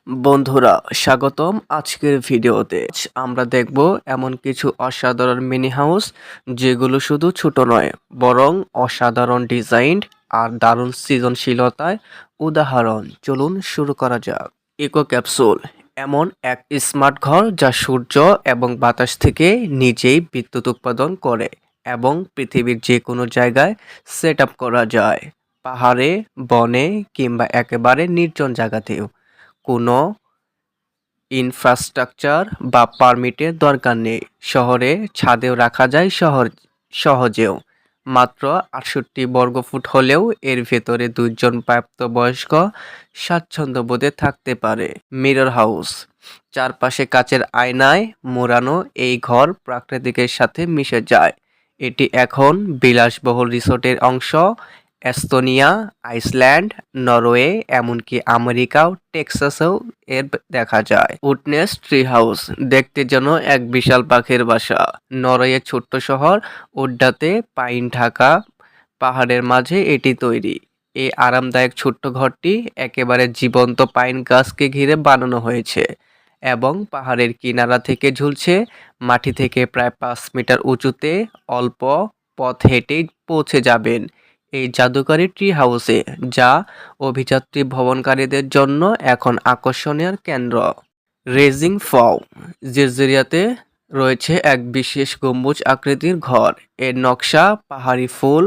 বন্ধুরা স্বাগতম আজকের ভিডিওতে। আমরা দেখব এমন কিছু অসাধারণ মিনি হাউস যেগুলো শুধু ছোট নয় বরং অসাধারণ ডিজাইন আর দারুণ সৃজনশীলতায় উদাহরণ। চলুন শুরু করা যাক। ইকো ক্যাপসুল এমন এক স্মার্ট ঘর যা সূর্য এবং বাতাস থেকে নিজেই বিদ্যুৎ উৎপাদন করে এবং পৃথিবীর যে কোনো জায়গায় সেট আপ করা যায়, পাহাড়ে, বনে কিংবা একেবারে নির্জন জায়গাতেও। কোনো ইনফ্রাস্ট্রাকচার বা পারমিটের দরকার নেই। শহরে ছাদেও রাখা যায় সহজেও। মাত্র ৬৮ বর্গফুট হলেও এর ভেতরে ২ জন প্রাপ্তবয়স্ক স্বাচ্ছন্দ্যবোধে থাকতে পারে। মিরর হাউস চারপাশে কাচের আয়নায় মোড়ানো এই ঘর প্রাকৃতিকের সাথে মিশে যায়। এটি এখন বিলাসবহুল রিসোর্টের অংশ। এস্তোনিয়া, আইসল্যান্ড, নরওয়ে এমনকি আমেরিকা ও টেক্সাসেও এর দেখা যায়। উডনেস ট্রি হাউস দেখতে যেন এক বিশাল পাখির বাসা। নরওয়ের ছোট্ট শহর উড্ডাতে পাইন ঢাকা পাহাড়ের মাঝে এটি তৈরি। এই আরামদায়ক ছোট্ট ঘরটি একেবারে জীবন্ত পাইন গাছকে ঘিরে বানানো হয়েছে এবং পাহাড়ের কিনারা থেকে ঝুলছে। মাটি থেকে প্রায় ৫ মিটার উঁচুতে অল্প পথ হেঁটেই পৌঁছে যাবেন এই জাদুকরী ট্রি হাউসে, যা অভিযাত্রী ভ্রমণকারীদের জন্য এখন আকর্ষণীয় কেন্দ্র। রেজিং ফউ জেরজিরিয়াতে রয়েছে এক বিশেষ গম্বুজ আকৃতির ঘর। এর নকশা পাহাড়ি ফুল,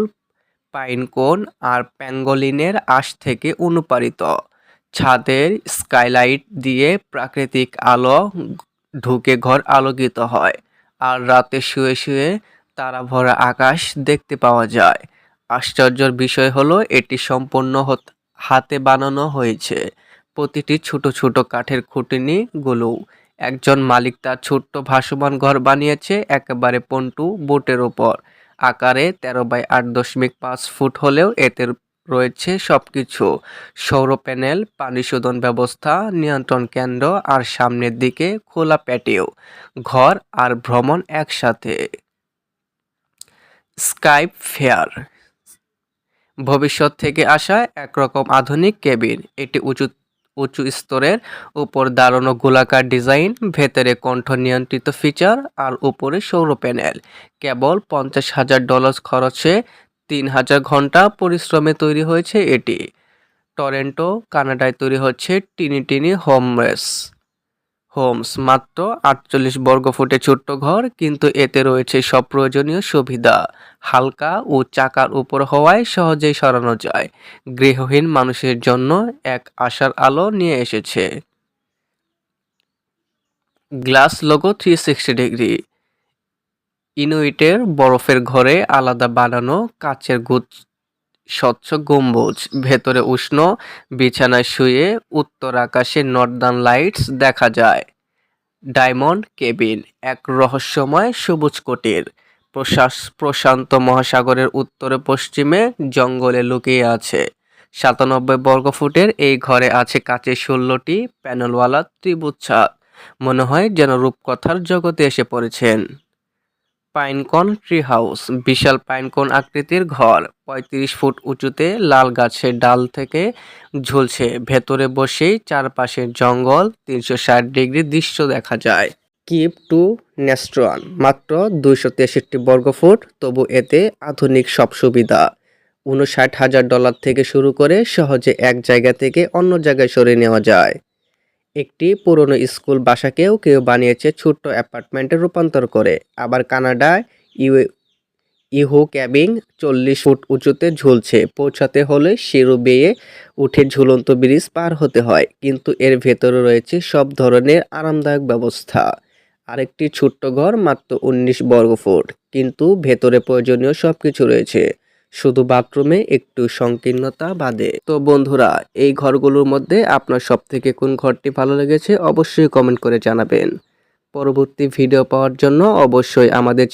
পাইন কোন আর প্যাঙ্গোলিনের আঁশ থেকে অনুপ্রাণিত। ছাদের স্কাইলাইট দিয়ে প্রাকৃতিক আলো ঢুকে ঘর আলোকিত হয়, আর রাতে শুয়ে শুয়ে তারা ভরা আকাশ দেখতে পাওয়া যায়। আশ্চর্যের বিষয় হলো এটি সম্পূর্ণ হাতে বানানো হয়েছে। প্রতিটি ছোট ছোট কাঠের খুঁটিগুলো একজন মালিক তার ছোট্ট ভাসমান ঘর বানিয়েছে একেবারে পন্টু বোটের ওপর। আকারে ১৩ বাই ৮.৫ ফুট হলেও এতে রয়েছে সবকিছু: সৌর প্যানেল, পানি শোধন ব্যবস্থা, নিয়ন্ত্রণ কেন্দ্র আর সামনের দিকে খোলা প্যাটিও। ঘর আর ভ্রমণ একসাথে। স্কাইপ ফেয়ার ভবিষ্যৎ থেকে আসা একরকম আধুনিক কেবিন। এটি উঁচু স্তরের উপর দাঁড়ানো গোলাকার ডিজাইন, ভেতরে কণ্ঠ নিয়ন্ত্রিত ফিচার আর উপরে সৌর প্যানেল। কেবল $৫০,০০০ খরচে ৩,০০০ ঘন্টা পরিশ্রমে তৈরি হয়েছে এটি। টরন্টো, কানাডায় তৈরি হচ্ছে টিনি টিনি হোমস। মাত্র ৪৮ বর্গফুটে ছোট্ট ঘর, কিন্তু এতে রয়েছে সব প্রয়োজনীয় সুবিধা। হালকা ও চাকার উপর হওয়ায় সহজেই সরানো যায়। গৃহহীন মানুষের জন্য এক আশার আলো নিয়ে এসেছে। গ্লাস লোগো 360 ডিগ্রি ইনুইটের বরফের ঘরে আলাদা বানানো কাচের স্বচ্ছ গম্বুজ। ভেতরে উষ্ণ বিছানায় শুয়ে উত্তর আকাশে নর্দার্ন লাইটস দেখা যায়। ডায়মন্ড কেবিন এক রহস্যময় সবুজ কুটির। প্রশান্ত মহাসাগরের উত্তরে পশ্চিমে জঙ্গলে লুকিয়ে আছে। ৯৭ বর্গফুটের এই ঘরে আছে কাচের ১৬টি প্যানেলওয়ালা ত্রিভুজ ছাদ। মনে হয় যেন রূপকথার জগতে এসে পড়েছেন। পাইনকন ট্রি হাউস বিশাল পাইনকন আকৃতির ঘর, ৩৫ ফুট উঁচুতে লাল গাছের ডাল থেকে ঝুলছে। ভেতরে বসেই চারপাশের জঙ্গল ৩৬০ ডিগ্রি দৃশ্য দেখা যায়। কিপ টু নেস্ট্রন মাত্র ২৬৩ বর্গফুট, তবু এতে আধুনিক সব সুবিধা। $৫৯,০০০ থেকে শুরু করে সহজে এক জায়গা থেকে অন্য জায়গায় সরিয়ে নেওয়া যায়। একটি পুরনো স্কুল বাসাকেও কেউ বানিয়েছে ছোট্ট অ্যাপার্টমেন্টে রূপান্তর করে। আবার কানাডায় ইহো ক্যাবিন ৪০ ফুট উঁচুতে ঝুলছে। পৌঁছাতে হলে সিঁড়ি বেয়ে উঠে ঝুলন্ত ব্রিজ পার হতে হয়, কিন্তু এর ভেতরে রয়েছে সব ধরনের আরামদায়ক ব্যবস্থা। আরেকটি ছোট্ট ঘর মাত্র ১৯ বর্গফুট, কিন্তু ভেতরে প্রয়োজনীয় সবকিছু রয়েছে, শুধু বাথরুমে একটু সংকীর্ণতা বাদে। তো বন্ধুরা, এই ঘরগুলোর মধ্যে আপনার সবথেকে কোন ঘরটি ভালো লেগেছে অবশ্যই কমেন্ট করে জানাবেন। পরবর্তী ভিডিও পাওয়ার জন্য অবশ্যই আমাদের